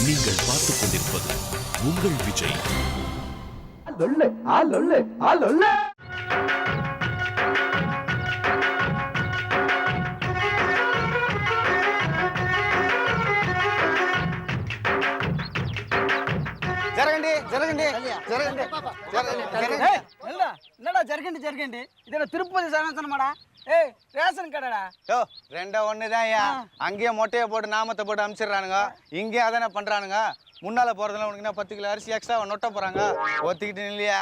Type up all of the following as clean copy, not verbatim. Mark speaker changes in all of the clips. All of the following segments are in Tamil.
Speaker 1: நீங்கள் பார்த்துக் கொண்டிருப்பது உங்கள் விஜய்.
Speaker 2: என்னடா ஜர்கண்டி இதெல்லாம் திருப்பதி சனாதனமாடா? ஏய் ரேஷன் கடைடா.
Speaker 3: யோ ரெண்டா ஒண்ணுதான் ஐயா. அங்கேயே மொட்டையை போட்டு நாமத்தை போட்டு அனுப்பிச்சிடுறானுங்க, இங்கே அதானே பண்றானுங்க. முன்னால போறதுல உனக்கு என்ன 10 கிலோ அரிசி எக்ஸ்ட்ரா நொட்ட போறாங்க. ஒத்துக்கிட்டு இல்லையா?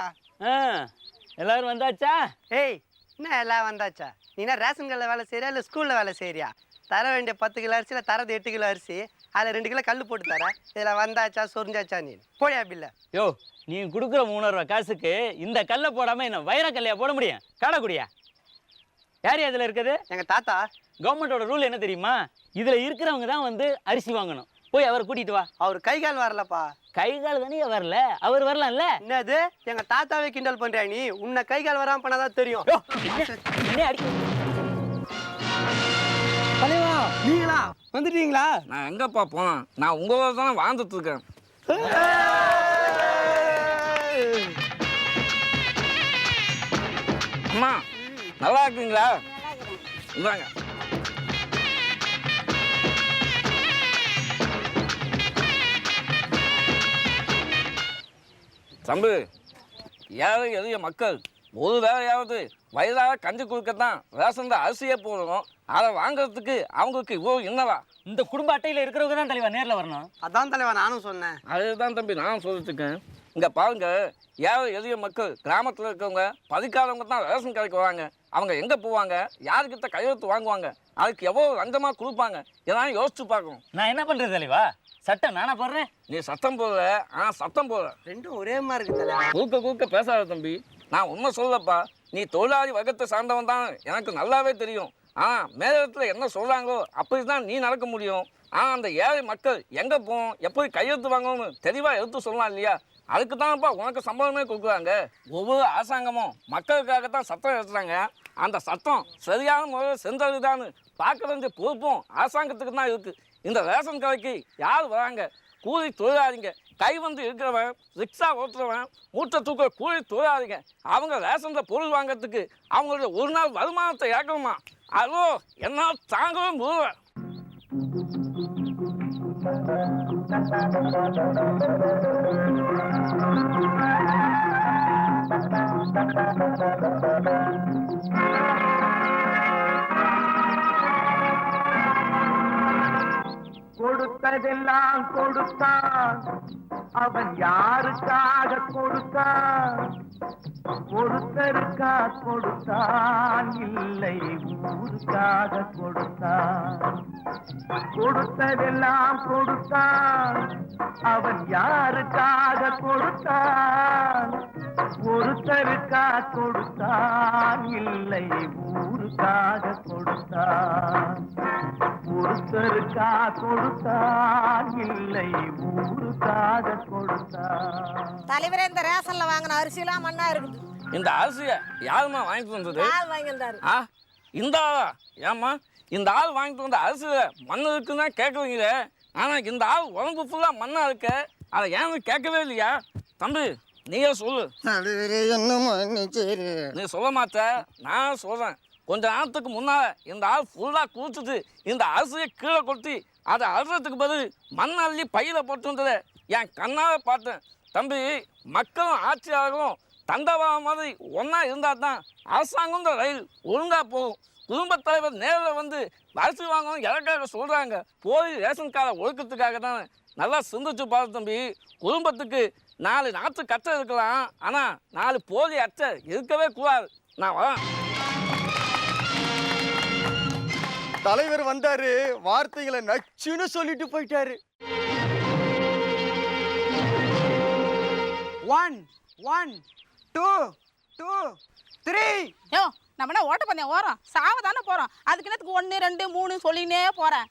Speaker 4: எல்லாரும் வந்தாச்சா?
Speaker 2: ஏய் என்ன எல்லாம் வந்தாச்சா? நீ என்ன ரேஷன் கடையில் வேலை செய்யறியா இல்லை ஸ்கூலில் வேலை செய்யறியா? தர வேண்டிய 10 கிலோ அரிசியில் தரது 8 கிலோ அரிசி, அதில் 2 கிலோ கல் போட்டு தர. இதில் வந்தாச்சா சொரிஞ்சாச்சா? நீ போயா பில்ல.
Speaker 4: யோ நீ கொடுக்குற 300 ரூபா காசுக்கு இந்த கல்லை போடாம என்ன வைர கல்லையா போட முடியும்? காடக்குடியா யார் அதில் இருக்குது?
Speaker 2: எங்கள் தாத்தா.
Speaker 4: கவர்மெண்டோட ரூல் என்ன தெரியுமா? இதில் இருக்கிறவங்க தான் வந்து அரிசி வாங்கணும். போய் அவரை கூட்டிட்டு வா.
Speaker 2: அவர் கை கால் வரலப்பா.
Speaker 4: கை கால் தானே வரல, அவர் வரலாம்ல.
Speaker 2: என்னது எங்கள் தாத்தாவே கிண்டல் பண்ணுறியா நீ? உன்னை கை கால் வராமல் பண்ணாதான் தெரியும். நீங்களா வந்துட்டீங்களா?
Speaker 5: நான் எங்கப்பா போனேன்? நான் உங்களோட தானே வாழ்ந்துட்டு இருக்கேன். அம்மா நல்லா இருக்குங்களா? இந்தாங்க. தம்பி, ஏழை எளிய மக்கள் ஒரு வேலையாவது வயதாக கஞ்சி கொடுக்கத்தான் ரேஷன் அரிசியே போடணும். அதை வாங்குறதுக்கு அவங்களுக்கு இவ்வளோ என்னவா?
Speaker 4: இந்த குடும்ப அட்டையில் இருக்கிறவங்க தான் தலைவா நேரில் வரணும்.
Speaker 2: அதான் தலைவா நானும் சொன்னேன்.
Speaker 5: அதுதான் தம்பி நானும் சொல்லிட்டு இருக்கேன். இங்கே பாருங்க, ஏழை எளிய மக்கள் கிராமத்தில் இருக்கவங்க படிக்காதவங்க தான் ரேஷன் கடைக்கு வராங்க. அவங்க எங்கே போவாங்க? யாருக்கிட்ட கையெழுத்து வாங்குவாங்க? அதுக்கு எவ்வளோ லஞ்சமாக கொடுப்பாங்க? இதெல்லாம் யோசிச்சு பார்க்கணும்.
Speaker 4: நான் என்ன பண்ணுறது தலைவா? சட்டம் நானா போடுறேன்?
Speaker 5: நீ சத்தம் போடல, ஆனால் சத்தம் போடல.
Speaker 2: ரெண்டும் ஒரே மாதிரி இருக்கு தலைவா.
Speaker 5: கூக்க பேசாத தம்பி. நான் உண்மை சொல்லப்பா, நீ தொழிலாளி வர்க்கத்தை சார்ந்தவன் தான் எனக்கு நல்லாவே தெரியும். ஆனால் மேலிடத்தில் என்ன சொல்கிறாங்களோ அப்படி தான் நீ நடக்க முடியும். ஆனால் அந்த ஏழை மக்கள் எங்கே போகணும், எப்படி கையெழுத்து வாங்கணும்னு தெளிவாக எடுத்து சொல்லலாம் இல்லையா? அதுக்கு தான்ப்பா உனக்கு சம்பளமே கொடுக்குறாங்க. ஒவ்வொரு அரசாங்கமும் மக்களுக்காகத்தான் சட்டம் எடுத்துறாங்க. அந்த சட்டம் சரியான முறையில் செஞ்சதுதான்னு பார்க்க வேண்டிய பொறுப்பும் அரசாங்கத்துக்கு தான் இருக்குது. இந்த ரேஷன் கடைக்கு யார் வராங்க? கூலி தொழிலாளிங்க, கை வந்து இருக்கிறவன், ரிக்ஷா ஓட்டுறவன், மூட்டை தூக்க கூலி தொழிலாளிங்க. அவங்க ரேஷனில் பொருள் வாங்கிறதுக்கு அவங்களுடைய ஒரு நாள் வருமானத்தை இழக்கணுமா? அதோ என்னால் தாங்கவே முடியல.
Speaker 6: கொடுத்ததெல்லாம் கொடுத்தான், அவன் யாருக்காக கொடுத்தான்? ஒருத்தருக்கா கொடுத்தான், இல்லை ஊருக்காக கொடுத்தான். கொடுத்ததெல்லாம் கொடுத்தான், அவன் யாருக்காக கொடுத்தான்? ஒருத்தருக்கா கொடுத்தான், இல்லை ஊருக்காக கொடுத்தான். ஒருத்தருக்கா கொடுத்தான், இல்லை ஊருக்காக கொடுத்தான்.
Speaker 7: தலைவரே, இந்த ரேஷன்ல வாங்கின அரிசிலாம் மண்ணா இருக்குது.
Speaker 5: இந்த அரிசியை யாருமா வாங்கிட்டு வந்தது?
Speaker 7: ஆள் வாங்கி வந்தாரு.
Speaker 5: இந்த ஆளா? ஏம்மா இந்த ஆள் வாங்கிட்டு வந்த அரிசியில மண் இருக்குன்னு கேட்குறீங்களே, ஆனால் இந்த ஆள் உடம்பு ஃபுல்லாக மண்ணாக இருக்க, அதை ஏன்னு கேட்கவே இல்லையா? தம்பி நீயே சொல்லு. நீ சொல்ல மாட்ட, நான் சொல்கிறேன். கொஞ்ச நேரத்துக்கு முன்னால் இந்த ஆள் ஃபுல்லாக குளிச்சுட்டு இந்த அரிசியை கீழே கொட்டி அதை அறுறதுக்கு பதில் மண் அள்ளி பையில் போட்டு வந்ததை என் கண்ணாக பார்த்தேன். தம்பி, மக்களும் ஆட்சியாளர்களும் தண்டவாளம் மாதிரி ஒன்றா இருந்தால் தான் அரசாங்கம் இந்த ரயில் ஒழுங்காக போகும். குடும்பத் தலைவர் நேரில் வந்து அரிசி வாங்கணும் எதற்காக சொல்கிறாங்க? போய் ரேஷன் கார்டை ஒழுக்கத்துக்காக தானே. நல்லா சிந்திச்சு பார்த்து தம்பி, குடும்பத்துக்கு 4 நாற்று கச்சை இருக்கலாம், ஆனால் 4 போலி அச்சை இருக்கவே கூடாது. நான் வரேன்.
Speaker 3: தலைவர் வந்தாரு, வார்த்தைகளை நச்சுன்னு சொல்லிட்டு போயிட்டாரு.
Speaker 2: 1 1 2 2 3.
Speaker 7: யோ, நம்ம என்ன ஓட்டப்பந்தயம் ஓரம் சாவதானே போறோம். அதுக்கு என்னத்துக்கு 1 2 3 சொல்லினே போறேன்?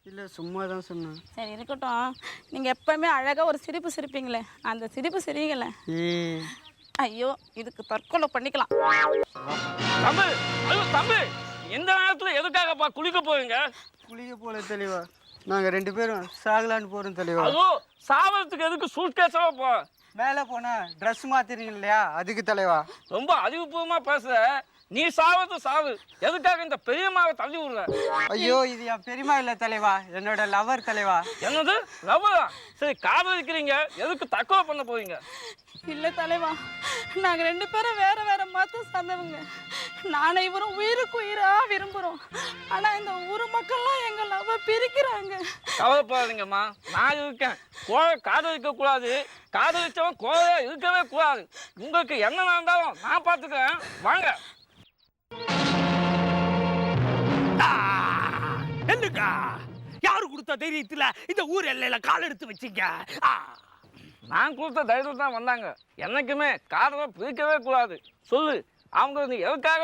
Speaker 2: இல்லை சும்மா தான் சொன்னேன்.
Speaker 7: சரி இருக்கட்டும். நீங்க எப்பவுமே அழகா ஒரு சிரிப்பு சிரிப்பீங்களே, அந்த சிரிப்பு சிரிங்களே. ஐயோ, இதுக்கு தற்கொலை பண்ணிக்கலாம்.
Speaker 5: தம்பி, ஐயோ தம்பி, எந்த நேரத்தில் எதுக்காகப்பா குளிக்க போவீங்க?
Speaker 2: குளிக்க போல தெளிவா. நாங்கள் 2 பேரும் சாகலான்னு போகிறோம் தலைவா.
Speaker 5: அதோ சாவறதுக்கு எதுக்கு சூட்கேஸாக போ.
Speaker 2: மேலே போனால் ட்ரெஸ் மாற்றிருக்கீங்க இல்லையா, அதுக்கு தலைவா.
Speaker 5: ரொம்ப அறிவுபூர்வமாக பேசுற. நீ சாவது சாவு, எதுக்காக இந்த பெரியம்மாவை தள்ளி விடுற?
Speaker 2: ஐயோ, இது என் பெரியமா இல்லை தலைவா, என்னோட லவர் தலைவா.
Speaker 5: என்னது லவ்வரா? சரி, காதலிக்கிறீங்க, எதுக்கு தற்கொலை பண்ண போறீங்க?
Speaker 7: இல்லை தலைவா, நாங்கள் 2 பேரும் வேற வேற மதம் சார்ந்தவங்க. நானும் இவரும் உயிருக்கு உயிராக விரும்புகிறோம். ஆனால் இந்த ஊர் மக்கள்லாம் எங்கள் லவ்வை பிரிக்கிறாங்க.
Speaker 5: கவலைப்படாதீங்கம்மா, நான் இருக்கேன். கோழை காதலிக்க கூடாது, காதலிச்சவன் கோழையா இருக்கவே கூடாது. உங்களுக்கு என்ன நடந்தாலும் நான் பார்த்துக்கிறேன், வாங்க.
Speaker 1: என்னக்கா யாரு கொடுத்த தைரியத்துல இந்த ஊர் எல்லையில கால் எடுத்து வச்சீங்க?
Speaker 5: நான் கொடுத்த தைரியம் தான் வந்தாங்க. என்னைக்குமே காதலை பிரிக்கவே கூடாது. சொல்லு, அவங்க நீ எதுக்காக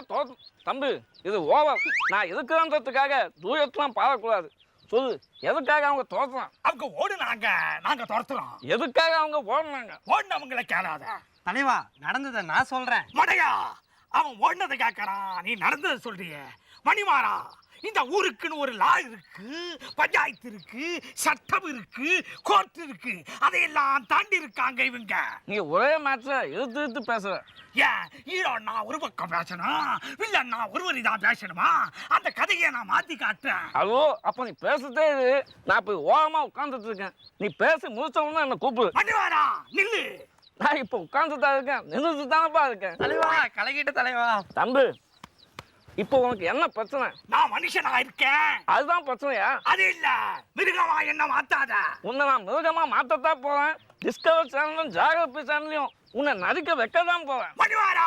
Speaker 5: தம்பி, இது ஓவர். நான் எதுக்குறதுக்காக தூரத்துலாம் பாடக்கூடாது. சொல்லு, எதுக்காக அவங்க தோற்றலாம்?
Speaker 1: அவங்க ஓடுனாங்க, நாங்க துரத்துறோம்.
Speaker 5: எதுக்காக அவங்க ஓடினாங்க?
Speaker 1: ஓடினவங்களை கேளாத
Speaker 2: தலைவா, நடந்ததை நான் சொல்கிறேன்.
Speaker 1: மடையா, அவன் ஓடினதை கேட்கறான், நீ நடந்ததை சொல்றிய. மணிமாறா, இந்த ஊருக்குன்னு ஒரு லா இருக்கு, பஞ்சாயத்து இருக்கு, சட்டம் இருக்கு, கோர்ட் இருக்கு. அதையெல்லாம் தாண்டி இருக்காங்க இவங்க.
Speaker 5: நீ ஒரே மேட்ச்ல இழுத்து பேசுற.
Speaker 1: ஏன் ஹீரோன்னா ஒரு பக்கம் பேசணும், வில்லன்னா ஒருவரி தான் பேசணுமா? அந்த கதையை நான் மாத்தி காட்டுறேன்.
Speaker 5: ஹலோ, அப்ப நீ பேசுறதே இது. நான் போய் ஓரமா உட்கார்ந்துட்டு இருக்கேன். நீ பேசி முடிச்சவன என்ன கூப்பிடு.
Speaker 1: மணிமாறா, நில்லு.
Speaker 5: நான் இப்ப உட்கார்ந்துட்டு தான் இருக்கேன், நின்றுட்டு தானப்பா இருக்கேன்.
Speaker 2: தலைவா, கலக்கிட்ட தலைவா.
Speaker 5: தம்பி, இப்போ உனக்கு என்ன பிரச்சனை?
Speaker 1: நான் மனுஷனா இருக்கேன்,
Speaker 5: அதுதான் பிரச்சனையா?
Speaker 1: அது இல்ல, மிருகமா என்ன மாத்தாத.
Speaker 5: உன்னை நான் மிருகமா மாத்தத்தான் போறேன். டிஸ்கவர் சேனலும் ஜாகிரபி சேனலையும் உன்னை நடிக்க வைக்கதான் போறேன்.
Speaker 1: மணிவாரா,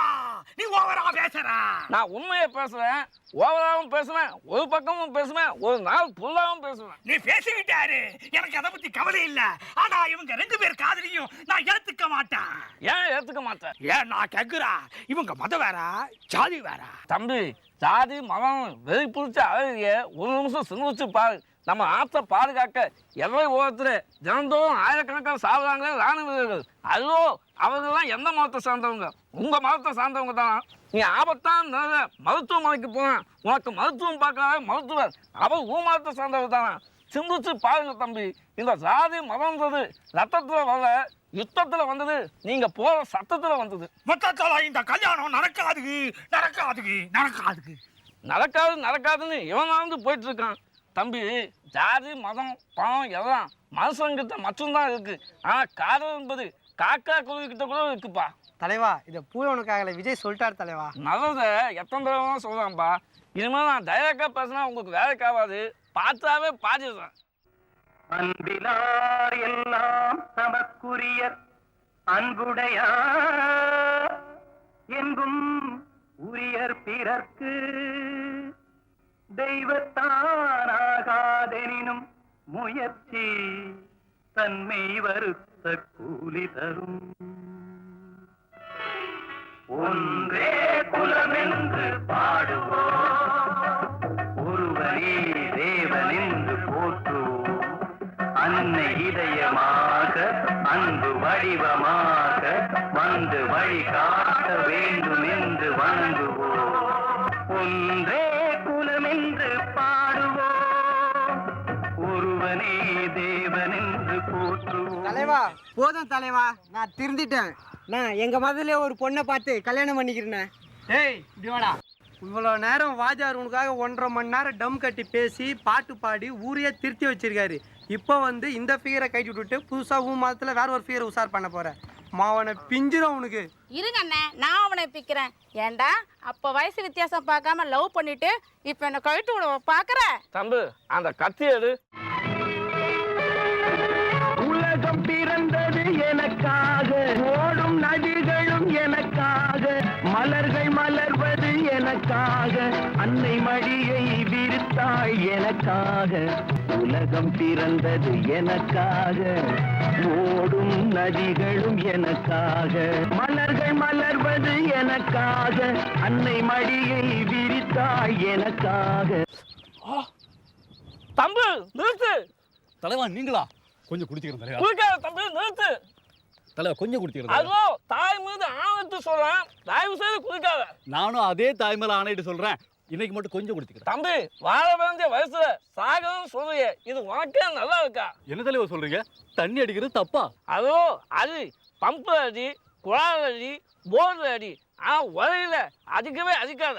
Speaker 1: நீ ஓவரா பேசுற.
Speaker 5: நான் உண்மையை பேசுறேன், ஓவராவும் பேசுவேன், ஒரு பக்கமும் பேசுவேன், ஒரு நாள் ஃபுல்லாவும் பேசுவேன்.
Speaker 1: நீ பேசிக்கிட்டாரு, எனக்கு அதை பத்தி கவலை இல்ல. ஆனா இவங்க 2 பேர் காதலியும் நான் ஏத்துக்க மாட்டேன்.
Speaker 5: ஏன் ஏத்துக்க மாட்டேன்?
Speaker 1: ஏன் நான் கேக்குறேன், இவங்க மதம் வேற, ஜாதி வேற.
Speaker 5: தம்பி, ஜாதி மதம் வெறி பிடிச்ச அழகிய ஒரு நிமிஷம் சிந்திச்சு பாரு. நம்ம ஆற்றை பாதுகாக்க எல்லை ஓரத்தில் தினந்தோறும் ஆயிரக்கணக்கான சாகுறாங்களே ராணுவ வீரர்கள். அதோ அவர்கள்லாம் எந்த மதத்தை சார்ந்தவங்க? உங்க மதத்தை சார்ந்தவங்க தானா? நீ ஆபத்தான மருத்துவமனைக்கு போன, உனக்கு மருத்துவம் பார்க்காத மருத்துவர் அவர் மதத்தை சார்ந்தவர் தானா? சிந்திச்சு பாருங்க தம்பி. இந்த ஜாதி மதம்ன்றது ரத்தத்தில் வரல, யுத்தத்தில் வந்தது. நீங்க போற சத்தத்தில் வந்தது.
Speaker 1: மொத்தத்தால இந்த கல்யாணம் நடக்காது, நடக்காது, நடக்காது.
Speaker 5: நடக்காதுன்னு இவனாவது போயிட்டு இருக்கான். தம்பி, ஜாதி மதம் பணம் எல்லாம் மனுஷங்கிட்ட மட்டும்தான் இருக்கு. ஆனா காதல் என்பது காக்கா குருவிக்கிட்ட கூட இருக்குப்பா.
Speaker 2: தலைவா, இதை பூரவனுக்காக விஜய் சொல்லிட்டார் தலைவா.
Speaker 5: நல்லதை எத்தனை தடவை சொல்றான்பா. இனிமேல் நான் டைரக்டா பேசினா உங்களுக்கு வேலைக்கு ஆகாது. பார்த்தாவே பாதிடுறேன்.
Speaker 6: அன்பிலார் எல்லாம் தமக்குரியர் அன்புடையார் எங்கும் உரியர் பிறர்க்கு தெய்வத்தானாகாதெனினும் முயற்சி தன்மை வருத்த கூலி தரும். ஒன்றே குலமென்று பாடுவோம், ஒருவனே தேவனென்று போற்றுவோம். அன்னை இதயமாக அன்பு வடிவமாக வந்து வழிகாட்ட வேண்டும் என்று வணங்குவோம். ஒன்றே குலமென்று பாடுவோம், ஒருவனே தேவனென்று போற்றுவோம்.
Speaker 2: தலைவா, போதும் தலைவா, நான் திருந்திட்டேன். நான் எங்க மதத்திலே ஒரு பொண்ணை பார்த்து கல்யாணம் பண்ணிக்கிறேன். ஏய், இப்படி வாடா. இவ்வளோ நேரம் வாஜார் உனக்காக 1.5 மணி நேரம் டம் கட்டி பேசி பாட்டு பாடி ஊரையே திருத்தி வச்சிருக்காரு. இப்போ வந்து இந்த ஃபிகரை கட்டி விட்டுட்டு புதுசாக மதத்தில் வேற ஒரு ஃபிகரை உசார் பண்ண போறேன். மாவனை பிஞ்சிரும் உனக்கு.
Speaker 7: இருங்க அண்ணே, நான் அவனை பிக்கிறேன். ஏண்டா அப்போ வயசு வித்தியாசம் பார்க்காம லவ் பண்ணிட்டு இப்போ என்ன கழிட்டு விட பார்க்குற?
Speaker 5: தம்பி, அந்த கத்தி எடு.
Speaker 6: உலகம் பிறந்தது எனக்காக, ஓடும் நதிகளும் எனக்காக, மலர்கள் மலர்வது எனக்காக, அன்னை மடியை விரித்தாள் எனக்காக. உலகம் பிறந்தது எனக்காக, ஓடும் நதிகளும் எனக்காக, மலர்கள் மலர்வது எனக்காக, அன்னை மடியை விரித்தாள் எனக்காக.
Speaker 5: தம்பி, நிறுத்து.
Speaker 8: தலைவா, நீங்களா? கொஞ்சம் குடிச்சுக்கிறேன் தலைவா.
Speaker 5: குளிக்காத தம்பி, நிறுத்து.
Speaker 8: தலைவா, கொஞ்சம் குடிச்சுக்கிறேன்.
Speaker 5: அதோ தாய் மீது ஆணைத்து சொல்றேன், தயவு செய்து குளிக்காத.
Speaker 8: நானும் அதே தாய் மேல ஆணையிட்டு சொல்றேன், இன்னைக்கு மட்டும் கொஞ்சம் குடிச்சுக்கிறேன்.
Speaker 5: தம்பி வாழ வேண்டிய வயசுல சாகணும்னு சொல்றியே, இது உனக்கே நல்லா இருக்கா?
Speaker 8: என்ன தலைவா சொல்றீங்க? தண்ணி அடிக்கிறது தப்பா?
Speaker 5: அதோ அது பம்பு அடி, குழாய் அடி, போர்டு அடி, உரையில அடிக்கவே அடிக்காத.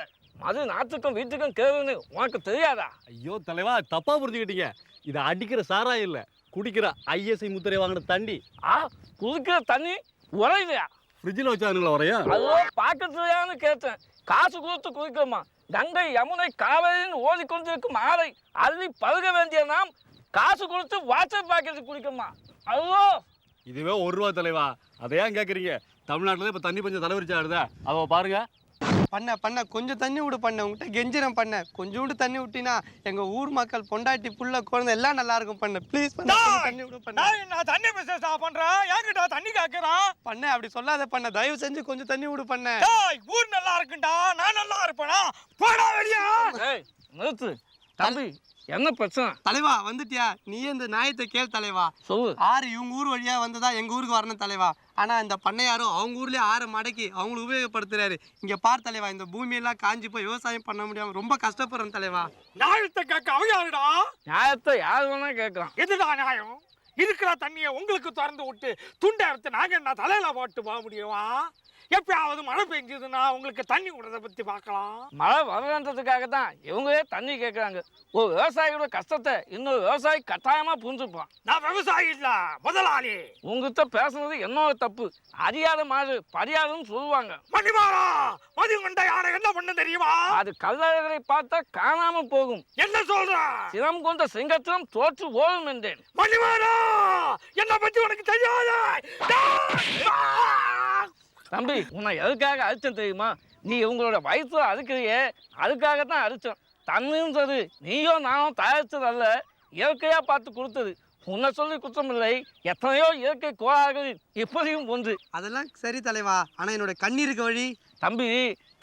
Speaker 5: அது நாட்டுக்கும் வீட்டுக்கும் கேளுன்னு உனக்கு தெரியாதா?
Speaker 8: ஐயோ தலைவா, தப்பா புரிஞ்சுக்கிட்டீங்க. இதை அடிக்கிற சாராயம் இல்ல, குடிக்கிற ஐஎஸ்ஐ முத்திரை வாங்கின தண்ணி.
Speaker 5: குடிக்கிற தண்ணி உரையிலையா?
Speaker 8: ஃப்ரிட்ஜில் வச்சானுங்களா உரையா?
Speaker 5: அதோ பாக்கத்துலையான்னு கேட்டேன். காசு கொடுத்து குடிக்கணுமா? கங்கை யமுனை காவேரின்னு ஓடிக்கொண்டிருக்கும் ஆலை அள்ளி பருக வேண்டிய நாம் காசு கொடுத்து வாட்டர் பாக்கெட் குடிக்கணுமா? அதோ
Speaker 8: இதுவே ₹1 தலைவா. அதை ஏன் கேட்குறீங்க? தமிழ்நாட்டில் இப்போ தண்ணி பஞ்சம் தலைவரிச்சா ஆடுதா? அவ பாருங்க.
Speaker 2: பண்ண கொஞ்சம் தண்ணி விடு பண்ண, உங்ககிட்ட கெஞ்சிரம் பண்ண. கொஞ்சோண்டு தண்ணி விட்டினா எங்க ஊர் மக்கள் பொண்டாட்டி புள்ள குழந்தை எல்லாம் நல்லா இருக்கும் பண்ண. ப்ளீஸ் பண்ண, தண்ணி விடு பண்ண.
Speaker 1: நான் தண்ணி பிசினஸ் பண்றேன், என்கிட்ட தண்ணி கேட்கறான்
Speaker 2: பண்ண. அப்படி சொல்லாத பண்ண, தயவு செஞ்சு கொஞ்சம் தண்ணி விடு பண்ண.
Speaker 1: ஊர் நல்லா இருக்குண்டா, நான் நல்லா இருப்பேனா? போடா வெளியா.
Speaker 5: நிறுத்து தம்பி, என்ன பிரச்சனை?
Speaker 2: தலைவா வந்துட்டியா? நீ இந்த நியாயத்தை கேள் தலைவா.
Speaker 5: சொல்லு.
Speaker 2: ஆறு இவங்க ஊர் வழியா வந்ததா எங்க ஊருக்கு வரணும் தலைவா. ஆனா இந்த பண்ணையாரும் அவங்க ஊர்லயே ஆறு மடக்கி அவங்களுக்கு உபயோகப்படுத்துறாரு. இங்க பார் தலைவா, இந்த பூமியெல்லாம் காஞ்சி போய் விவசாயம் பண்ண முடியாம ரொம்ப கஷ்டப்படுறோம் தலைவா.
Speaker 1: நியாயத்தை கேட்க அவங்க யாருடா?
Speaker 5: நியாயத்தை யாரு வேணா கேட்கலாம்.
Speaker 1: எதுதான் நியாயம்? இருக்கிற தண்ணியை உங்களுக்கு திறந்து விட்டு துண்டை எடுத்து நாங்க என்ன தலையில போட்டு போக முடியுமா? எப்பயாவது மழை பெஞ்சதுன்னா உங்களுக்கு தண்ணி விடுறத பத்தி பார்க்கலாம்.
Speaker 5: மழை வரன்றதுக்காக தான் இவங்களே தண்ணி கேட்கறாங்க. ஒரு விவசாயியோட கஷ்டத்தை இன்னொரு விவசாயி கட்டாயமா புரிஞ்சுப்பான்.
Speaker 1: நான் விவசாயி இல்ல, முதலாளி.
Speaker 5: உங்ககிட்ட பேசுனது என்னோட தப்பு. அறியாத மாடு பரியாதுன்னு சொல்லுவாங்க.
Speaker 1: மணிமாரா, மதி கொண்ட யானை என்ன பண்ண தெரியுமா?
Speaker 5: அது கல்லறைகளை பார்த்தா காணாம போகும்.
Speaker 1: என்ன சொல்ற?
Speaker 5: சிரம் கொண்ட சிங்கத்திலும் தோற்று ஓடும் என்றேன்.
Speaker 1: மணிமாரா, என்ன பத்தி உனக்கு தெரியாத?
Speaker 5: தம்பி, உன்னை எதுக்காக அடிச்சேன் தெரியுமா? நீ உங்களோட வயசுல அறுக்கிறியே, அதுக்காகத்தான் அடிச்சோம். தண்ணின்றது நீயோ நானோ தயாரிச்சது அல்ல, இயற்கையா பார்த்து கொடுத்தது. உன்னை சொல்லி குற்றம் இல்லை. எத்தனையோ இயற்கை கோளாறுகள் இப்படியும் ஒன்று.
Speaker 2: அதெல்லாம் சரி தலைவா, ஆனா என்னோட கண்ணீருக்கு வழி.
Speaker 5: தம்பி,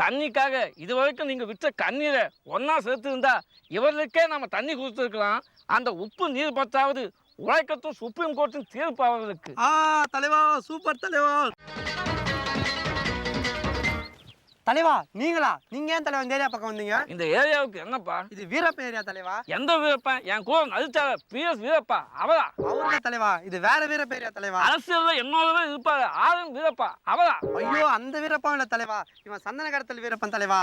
Speaker 5: தண்ணிக்காக இது வரைக்கும் நீங்க விட்ட கண்ணீரை ஒன்னா சேர்த்துருந்தா இவர்களுக்கே நம்ம தண்ணி கொடுத்துருக்கலாம். அந்த உப்பு நீர் பத்தாவது உழைக்கட்டும் சுப்ரீம் கோர்ட்டின் தீர்ப்பு அவர்களுக்கு.
Speaker 2: தலைவா, சூப்பர் தலைவா. தலைவா நீங்களா? நீங்க ஏன் தலைவா இந்த ஏரியா பக்கம் வந்தீங்க?
Speaker 5: இந்த ஏரியாவுக்கு என்னப்பா?
Speaker 2: இது வீரப்ப ஏரியா தலைவா.
Speaker 5: எந்த வீரப்பன்? என் கூட நடிச்சால PS வீரப்பா, அவரா?
Speaker 2: அவர்தான் தலைவா, இது வேற வீரப்ப ஏரியா தலைவா.
Speaker 5: அரசியல்ல என்னோடவே இருப்பாரு ஆளும் வீரப்பா, அவரா?
Speaker 2: ஐயோ, அந்த வீரப்பா இல்ல தலைவா, இவன் சந்தன கடத்தல் வீரப்பன் தலைவா.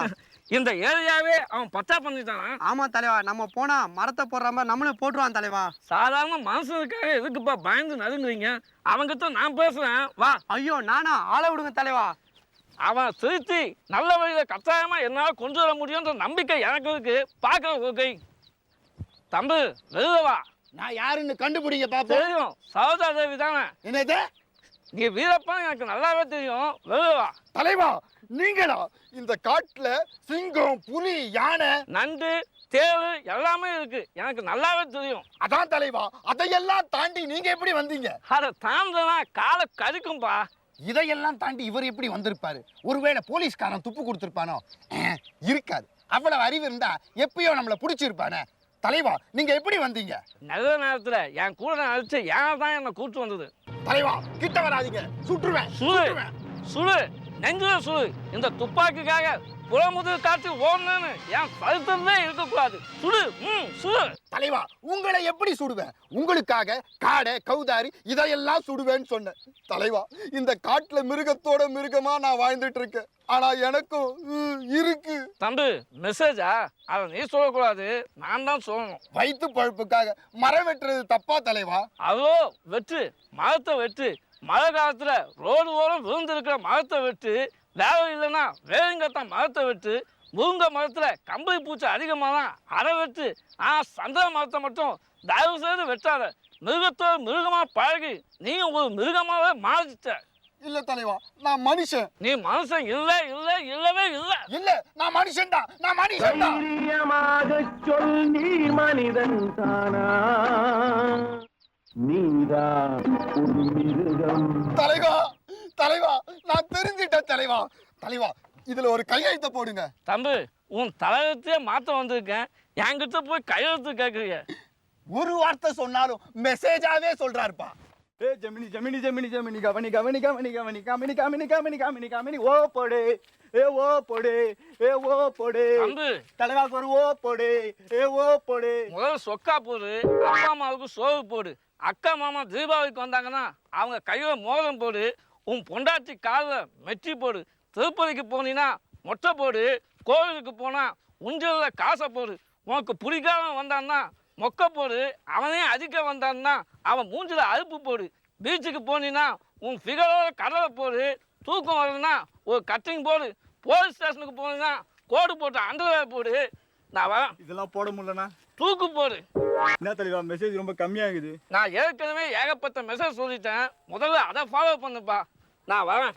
Speaker 5: இந்த ஏரியாவே அவன் பச்சா பண்ணிட்டானா?
Speaker 2: ஆமா தலைவா, நம்ம போனா மரத்தை போடுற மாதிரி நம்மளும் போட்டுருவான் தலைவா.
Speaker 5: சாதாரண மனுஷனுக்காக எதுக்குப்பா பயந்து நடுங்குறீங்க? அவங்கிட்ட நான் பேசுறேன், வா.
Speaker 2: ஐயோ, நானா? ஆளை விடுங்க தலைவா.
Speaker 5: அவன் திருத்தி நல்ல வழியில கட்டாயமா என்னால் கொண்டு வர முடியும்ன்ற நம்பிக்கை எனக்கு இருக்கு. பார்க்க ஓகே தம்பி, வெளியவா.
Speaker 9: நான் யாருன்னு கண்டுபிடிங்க பாப்போம்.
Speaker 5: தெரியும், சரோஜா தேவி தானே?
Speaker 9: என்னது?
Speaker 5: நீ வீரப்பன் எனக்கு நல்லாவே தெரியும், வெளியவா.
Speaker 9: தலைவா நீங்களா? இந்த காட்டுல சிங்கம், புலி, யானை,
Speaker 5: நண்டு, தேவு எல்லாமே இருக்கு, எனக்கு நல்லாவே தெரியும்.
Speaker 9: அதான் தலைவா, அதையெல்லாம் தாண்டி நீங்க எப்படி வந்தீங்க?
Speaker 5: அதை தாண்டனா காலை கடிக்கும்பா.
Speaker 9: இதையெல்லாம் தாண்டி இவர் எப்படி வந்திருப்பாரு? ஒருவேளை போலீஸ்காரன் துப்பு கொடுத்திருப்பானோ? இருக்காது. அவ்வளவு அறிவு இருந்தா எப்பயோ நம்மள புடிச்சிருப்பானே. தலைவா நீங்க எப்படி வந்தீங்க?
Speaker 5: நல்ல நேரத்துல என் கூட அழைச்சு ஏன் தான் என்ன கூட்டு வந்தது.
Speaker 9: தலைவா கிட்ட வராதீங்க, சுட்டுருவேன்.
Speaker 5: சுடு நெஞ்சுல சுடு. இந்த துப்பாக்கிக்காக புறமுதல் காட்டு ஓடணும்னு என் கருத்தமே இருக்கக்கூடாது. சுடு, சுடு.
Speaker 9: தலைவா உங்களை எப்படி சுடுவேன்? உங்களுக்காக காடை, கௌதாரி இதையெல்லாம் சுடுவேன்னு சொன்னேன். தலைவா இந்த காட்டுல மிருகத்தோட மிருகமா நான் வாழ்ந்துட்டு இருக்கேன். ஆனா எனக்கும் இருக்கு.
Speaker 5: தம்பி, மெசேஜா? அதை நீ சொல்லக்கூடாது, நான் தான் சொல்லணும்.
Speaker 9: வயிற்று பழுப்புக்காக மரம் வெட்டுறது தப்பா தலைவா?
Speaker 5: அதோ வெட்டு, மரத்தை வெட்டு. மழை காலத்துல ரோடு ஓரம் விழுந்திருக்கிற மரத்தை வெட்டு. வேலை இல்லைன்னா வேலைங்கத்தான் மரத்தை வெட்டு. முருங்கை மரத்துல கம்பளி பூச்சி அதிகமானா அதை வெட்டு. சந்தன மரத்தை மட்டும் தயவு செய்து வெட்டாத. மிருகத்தோட மிருகமா பழகி நீங்க ஒரு மிருகமாவே மாறிட்ட.
Speaker 9: இல்ல தலைவா, நான் மனுஷன்.
Speaker 5: நீ மனுஷன் இல்ல, இல்ல, இல்லவே இல்ல.
Speaker 9: இல்ல, நான் மனுஷன் தான், நான் மனுஷன் தான்.
Speaker 6: சொல், நீ மனிதன் தானா? நீதான் ஒரு மிருகம்.
Speaker 9: தலைவா, தலைவா நான் தெரிஞ்சிட்டேன் தலைவா. தலைவா இதுல ஒரு கையெழுத்த போடுங்க.
Speaker 5: தம்பி, உன் தலையெழுத்தையே மாத்த வந்திருக்கேன், என்கிட்ட போய் கையெழுத்து கேட்குறீங்க.
Speaker 9: ஒரு வார்த்தை சொன்னாலும் மெசேஜாவே சொல்றாருப்பா.
Speaker 3: ஏ ஜெமினி ஜெமினி ஜெமினி ஜெமினி கவனி கவனி கவனி கவனி கமினி கமினி கமினி கமினி கமினி ஓ போடு ஏ ஓ போடு ஏ ஓ போடு
Speaker 5: தம்பி
Speaker 3: தலைவாக்கு ஒரு ஓ போடு ஏ ஓ போடு
Speaker 5: முதல்ல சொக்கா போடு, அப்பா அம்மாவுக்கு சோறு போடு, அக்கா மாமா தீபாவளிக்கு வந்தாங்கன்னா அவங்க கையில மோதிரம் போடு, உன் பொண்டாட்டி காலில் மெட்டி போடு, திருப்பதிக்கு போனீங்கன்னா மொட்டை போடு, கோவிலுக்கு போனா உஞ்சலில் காசை போடு, உனக்கு பிடிக்காதவன் வந்தான்னா மொக்க போடு, அவனே அடிக்க வந்தான்னா அவன் மூஞ்சில அறுப்பு போடு, பீச்சுக்கு போனீன்னா உன் ஃபிகரோட கடலை போடு, தூக்கம் வரலன்னா ஒரு கட்டிங் போடு, போலீஸ் ஸ்டேஷனுக்கு போனீங்கன்னா கோடு போட்டு அண்டர்வேர் போடு. நான் வரேன்.
Speaker 3: இதெல்லாம் போட முடியலண்ணா.
Speaker 5: தூக்கு போடு.
Speaker 3: என்ன தலைவா மெசேஜ் ரொம்ப கம்மியாகுது.
Speaker 5: நான் ஏற்கனவே ஏகப்பட்ட மெசேஜ் சொல்லிட்டேன், முதல்ல அதை ஃபாலோ பண்ணுப்பா. நான் வரேன்.